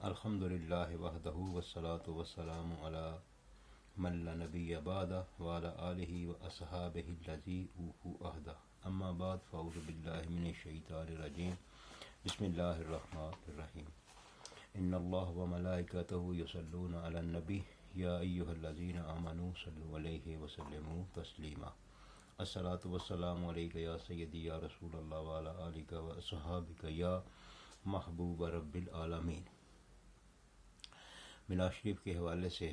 الحمدللہ وحدہ والصلاة والسلام علی من لا نبی بعدہ وعلی آلہ واصحابہ الذین عہدہ اما بعد فاعوذ باللہ من الشیطان الرجیم بسم اللہ الرحمن الرحیم ان اللہ وملائکتہ یصلون علی النبی یا ایہا الذین آمنوا صلوا علیہ وسلموا تسلیما الصلاۃ والسلام علیک یا سیدی یا رسول اللہ وعلی آلک واصحابک یا محبوب رب العالمین۔ میلاد شریف کے حوالے سے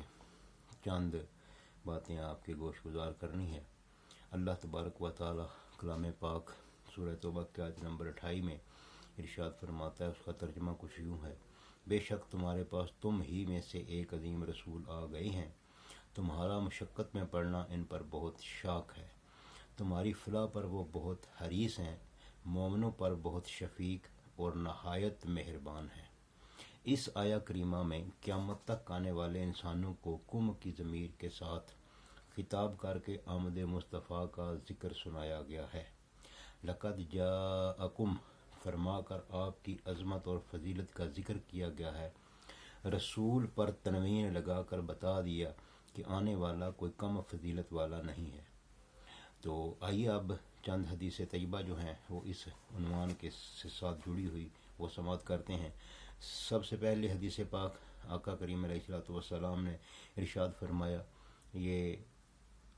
چند باتیں آپ کے گوش گزار کرنی ہے۔ اللہ تبارک و تعالی کلام پاک سورہ توبہ کی آیت نمبر 28 میں ارشاد فرماتا ہے، اس کا ترجمہ کچھ یوں ہے: بے شک تمہارے پاس تم ہی میں سے ایک عظیم رسول آ گئے ہیں، تمہارا مشقت میں پڑنا ان پر بہت شاق ہے، تمہاری فلاح پر وہ بہت حریص ہیں، مومنوں پر بہت شفیق اور نہایت مہربان ہیں۔ اس آیہ کریمہ میں قیامت تک آنے والے انسانوں کو قوم کی ضمیر کے ساتھ خطاب کر کے آمد مصطفیٰ کا ذکر سنایا گیا ہے۔ لقد جاءکم فرما کر آپ کی عظمت اور فضیلت کا ذکر کیا گیا ہے۔ رسول پر تنوین لگا کر بتا دیا کہ آنے والا کوئی کم فضیلت والا نہیں ہے۔ تو آئیے اب چند حدیث طیبہ جو ہیں وہ اس عنوان کے ساتھ جڑی ہوئی وہ سماعت کرتے ہیں۔ سب سے پہلے حدیث پاک آقا کریم علیہ الصلوۃ والسلام نے ارشاد فرمایا، یہ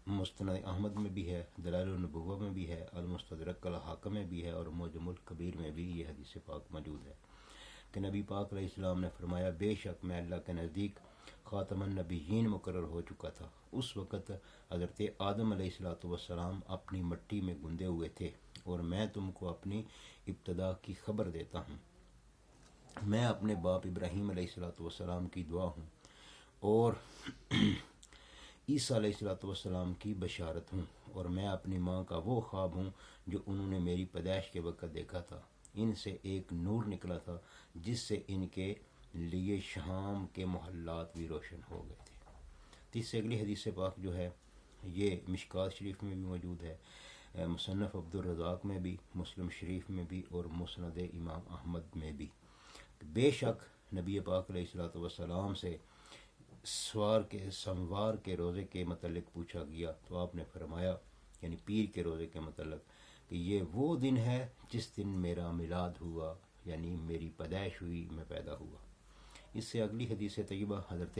مستند احمد میں بھی ہے، دلائل النبوہ میں بھی ہے، المستدرک الحاکم میں بھی ہے اور معجم الکبیر میں بھی یہ حدیث پاک موجود ہے کہ نبی پاک علیہ السلام نے فرمایا، بے شک میں اللہ کے نزدیک خاتم النبیین مقرر ہو چکا تھا۔ اس وقت حضرت آدم علیہ الصلوۃ والسلام اپنی مٹی میں گندے ہوئے تھے، اور میں تم کو اپنی ابتدا کی خبر دیتا ہوں۔ میں اپنے باپ ابراہیم علیہ الصلوۃ والسلام کی دعا ہوں اور عیسیٰ علیہ الصلوۃ والسلام کی بشارت ہوں، اور میں اپنی ماں کا وہ خواب ہوں جو انہوں نے میری پیدائش کے وقت دیکھا تھا۔ ان سے ایک نور نکلا تھا جس سے ان کے لیے شام کے محلات بھی روشن ہو گئے تھے۔ تیس سے اگلی حدیث پاک جو ہے یہ مشکوٰۃ شریف میں بھی موجود ہے، مصنف عبد الرزاق میں بھی، مسلم شریف میں بھی اور مسند امام احمد میں بھی۔ بے شک نبی پاک علیہ الصلوۃ والسلام سے سموار کے روزے کے متعلق پوچھا گیا تو آپ نے فرمایا، یعنی پیر کے روزے کے متعلق، کہ یہ وہ دن ہے جس دن میرا میلاد ہوا، یعنی میری پیدائش ہوئی، میں پیدا ہوا۔ اس سے اگلی حدیث طیبہ حضرت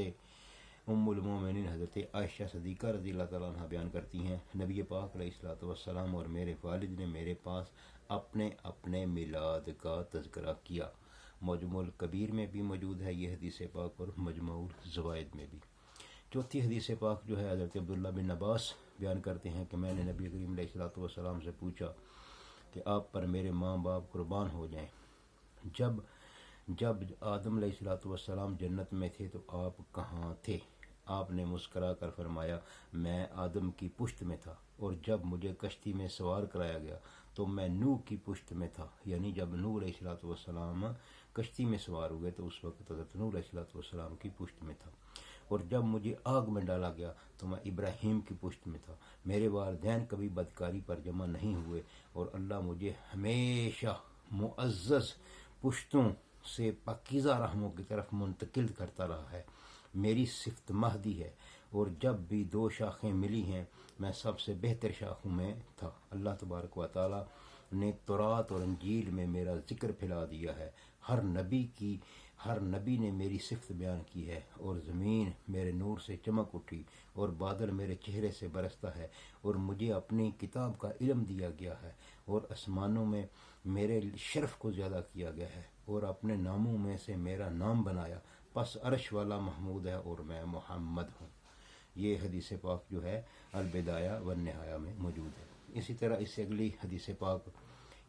ام المومنین حضرت عائشہ صدیقہ رضی اللہ تعالیٰ عنہ بیان کرتی ہیں، نبی پاک علیہ الصلوۃ والسلام اور میرے والد نے میرے پاس اپنے اپنے میلاد کا تذکرہ کیا۔ معجم الکبیر میں بھی موجود ہے یہ حدیث پاک اور مجموع الزوائد میں بھی۔ چوتھی حدیث پاک جو ہے حضرت عبداللہ بن عباس بیان کرتے ہیں کہ میں نے نبی کریم علیہ الصلوۃ والسلام سے پوچھا کہ آپ پر میرے ماں باپ قربان ہو جائیں، جب آدم علیہ الصلوۃ والسلام جنت میں تھے تو آپ کہاں تھے؟ آپ نے مسکرا کر فرمایا، میں آدم کی پشت میں تھا، اور جب مجھے کشتی میں سوار کرایا گیا تو میں نوح کی پشت میں تھا، یعنی جب نوح علیہ الصلوۃ والسلام کشتی میں سوار ہوئے تو اس وقت حضرت نوح علیہ الصلوۃ والسلام کی پشت میں تھا، اور جب مجھے آگ میں ڈالا گیا تو میں ابراہیم کی پشت میں تھا۔ میرے والدین کبھی بدکاری پر جمع نہیں ہوئے، اور اللہ مجھے ہمیشہ معزز پشتوں سے پاکیزہ رحموں کی طرف منتقل کرتا رہا ہے۔ میری صفت مہدی ہے، اور جب بھی دو شاخیں ملی ہیں میں سب سے بہتر شاخوں میں تھا۔ اللہ تبارک و تعالیٰ نے تورات اور انجیل میں میرا ذکر پھیلا دیا ہے، ہر نبی نے میری صفت بیان کی ہے، اور زمین میرے نور سے چمک اٹھی، اور بادل میرے چہرے سے برستا ہے، اور مجھے اپنی کتاب کا علم دیا گیا ہے، اور آسمانوں میں میرے شرف کو زیادہ کیا گیا ہے، اور اپنے ناموں میں سے میرا نام بنایا، پس عرش والا محمود ہے اور میں محمد ہوں۔ یہ حدیث پاک جو ہے البدایہ والنہایہ میں موجود ہے۔ اسی طرح اس سے اگلی حدیث پاک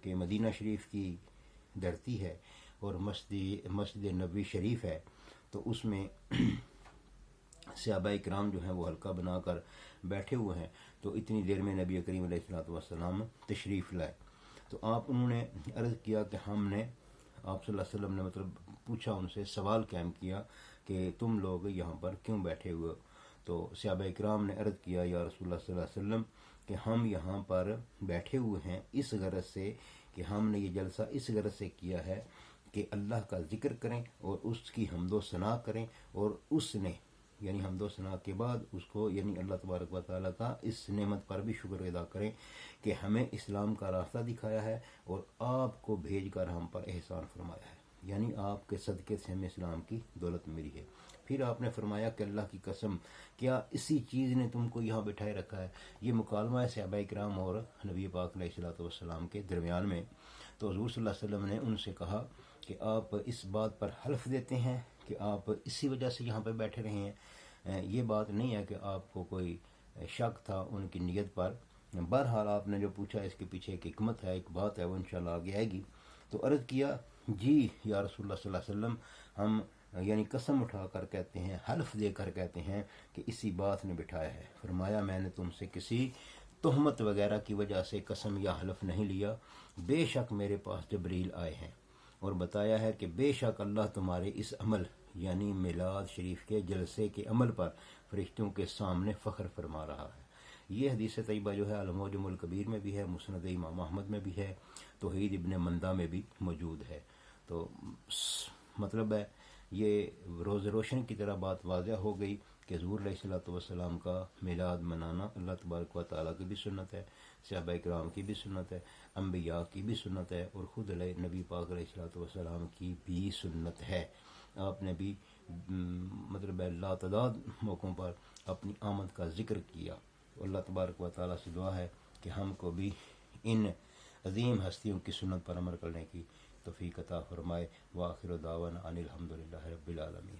کہ مدینہ شریف کی دھرتی ہے اور مسجد نبوی شریف ہے، تو اس میں صحابہ کرام جو ہیں وہ حلقہ بنا کر بیٹھے ہوئے ہیں، تو اتنی دیر میں نبی کریم علیہ الصلوۃ والسلام تشریف لائے، تو انہوں نے عرض کیا کہ ہم نے آپ صلی اللہ علیہ وسلم نے پوچھا، ان سے سوال قائم کیا کہ تم لوگ یہاں پر کیوں بیٹھے ہوئے؟ تو صحابہ کرام نے عرض کیا، یا رسول اللہ صلی اللہ علیہ وسلم، کہ ہم یہاں پر بیٹھے ہوئے ہیں اس غرض سے کہ ہم نے یہ جلسہ اس غرض سے کیا ہے کہ اللہ کا ذکر کریں اور اس کی حمد و ثنا کریں، اور اس نے یعنی حمد و ثنا کے بعد اس کو یعنی اللہ تبارک و تعالیٰ کا اس نعمت پر بھی شکر ادا کریں کہ ہمیں اسلام کا راستہ دکھایا ہے اور آپ کو بھیج کر ہم پر احسان فرمایا ہے، یعنی آپ کے صدقے سے ہمیں اسلام کی دولت ملی ہے۔ پھر آپ نے فرمایا کہ اللہ کی قسم کیا اسی چیز نے تم کو یہاں بٹھائے رکھا ہے؟ یہ مکالمہ ہے صحابہ کرام اور نبی پاک علیہ الصلوۃ والسلام کے درمیان میں۔ تو حضور صلی اللہ علیہ وسلم نے ان سے کہا کہ آپ اس بات پر حلف دیتے ہیں کہ آپ اسی وجہ سے یہاں پہ بیٹھے رہے ہیں، یہ بات نہیں ہے کہ آپ کو کوئی شک تھا ان کی نیت پر۔ بہرحال آپ نے جو پوچھا اس کے پیچھے ایک حکمت ہے، ایک بات ہے، وہ انشاءاللہ آگے آئے گی۔ تو عرض کیا جی یا رسول اللہ صلی اللہ علیہ وسلم، ہم یعنی قسم اٹھا کر کہتے ہیں، حلف دے کر کہتے ہیں کہ اسی بات نے بٹھایا ہے۔ فرمایا میں نے تم سے کسی تہمت وغیرہ کی وجہ سے قسم یا حلف نہیں لیا، بے شک میرے پاس جبریل آئے ہیں اور بتایا ہے کہ بے شک اللہ تمہارے اس عمل یعنی میلاد شریف کے جلسے کے عمل پر فرشتوں کے سامنے فخر فرما رہا ہے۔ یہ حدیث طیبہ جو ہے المعجم الکبیر میں بھی ہے، مسند امام احمد میں بھی ہے، توحید ابن مندہ میں بھی موجود ہے۔ تو مطلب ہے یہ روز روشن کی طرح بات واضح ہو گئی کہ حضور علیہ الصلوۃ والسلام کا میلاد منانا اللہ تبارک و تعالیٰ کی بھی سنت ہے، صحابہ کرام کی بھی سنت ہے، انبیاء کی بھی سنت ہے، اور خود علیہ نبی پاک علیہ الصلوۃ والسلام کی بھی سنت ہے۔ آپ نے بھی مطلب ہے لاتعداد موقعوں پر اپنی آمد کا ذکر کیا۔ اللہ تبارک و تعالیٰ سے دعا ہے کہ ہم کو بھی ان عظیم ہستیوں کی سنت پر عمل کرنے کی توفیق عطا فرمائے۔ وآخر دعوانا ان الحمدللہ رب العالمین۔